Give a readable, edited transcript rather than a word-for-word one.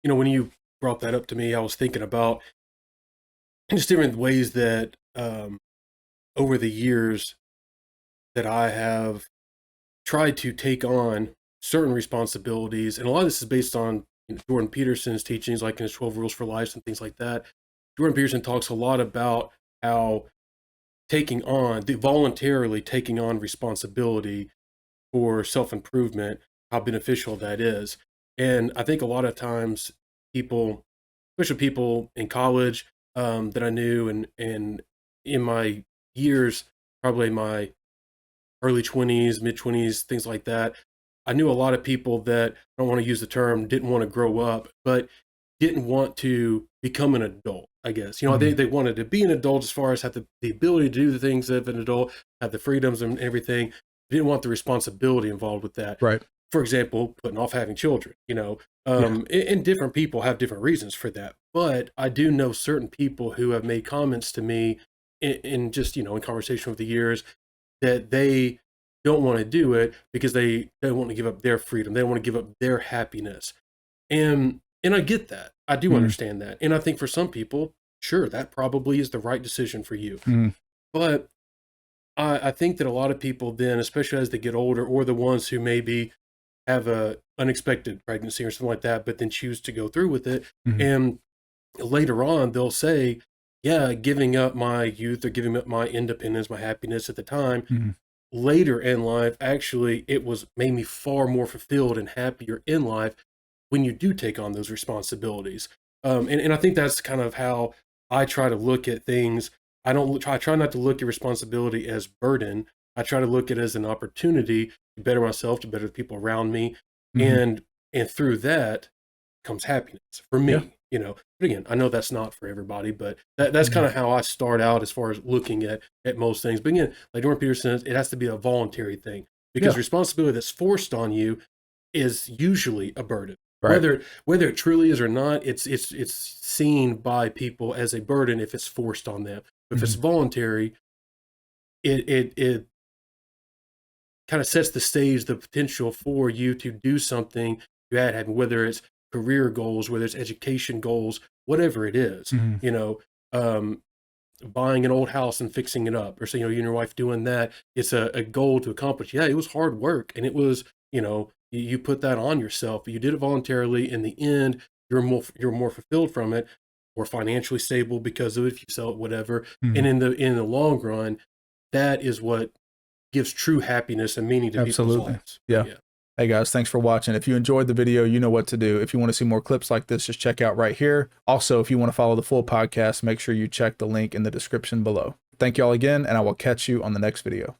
when you brought that up to me, I was thinking about just different ways that over the years that I have tried to take on certain responsibilities, and a lot of this is based on Jordan Peterson's teachings, like in his 12 Rules for Life and things like that. Jordan Peterson talks a lot about how voluntarily taking on responsibility for self-improvement, how beneficial that is. And I think a lot of times people, especially people in college that I knew and in my years, probably my early 20s, mid 20s, things like that. I knew a lot of people that, I don't want to use the term, didn't want to grow up, but didn't want to become an adult, I guess. They wanted to be an adult as far as have the ability to do the things of an adult, have the freedoms and everything. Didn't want the responsibility involved with that. Right. For example, putting off having children, and different people have different reasons for that. But I do know certain people who have made comments to me in just, in conversation over the years, that they don't want to do it because they don't want to give up their freedom. They don't want to give up their happiness. And I get that. I do understand that. And I think for some people, sure, that probably is the right decision for you. But I think that a lot of people then, especially as they get older, or the ones who maybe have a unexpected pregnancy or something like that, but then choose to go through with it. And later on, they'll say, yeah, giving up my youth or giving up my independence, my happiness at the time, later in life, actually, made me far more fulfilled and happier in life when you do take on those responsibilities. And I think that's kind of how I try to look at things. I try not to look at responsibility as burden. I try to look at it as an opportunity to better myself, to better the people around me. And through that comes happiness for me, But again, I know that's not for everybody, but that's kind of how I start out as far as looking at most things. But again, like Jordan Peterson says, it has to be a voluntary thing, because responsibility that's forced on you is usually a burden. Right. Whether it truly is or not, it's seen by people as a burden if it's forced on them. But if it's voluntary, it kind of sets the stage, the potential for you to do something you had having, whether it's career goals, whether it's education goals, whatever it is, buying an old house and fixing it up, or so, you and your wife doing that. It's a goal to accomplish. Yeah, it was hard work, and it was, you put that on yourself, but you did it voluntarily. In the end, you're more fulfilled from it, or financially stable because of it, if you sell it, whatever. And in the long run, that is what gives true happiness and meaning to people's lives. Yeah. Hey guys, thanks for watching. If you enjoyed the video, you know what to do. If you want to see more clips like this, just check out right here. Also, if you want to follow the full podcast, make sure you check the link in the description below. Thank you all again, and I will catch you on the next video.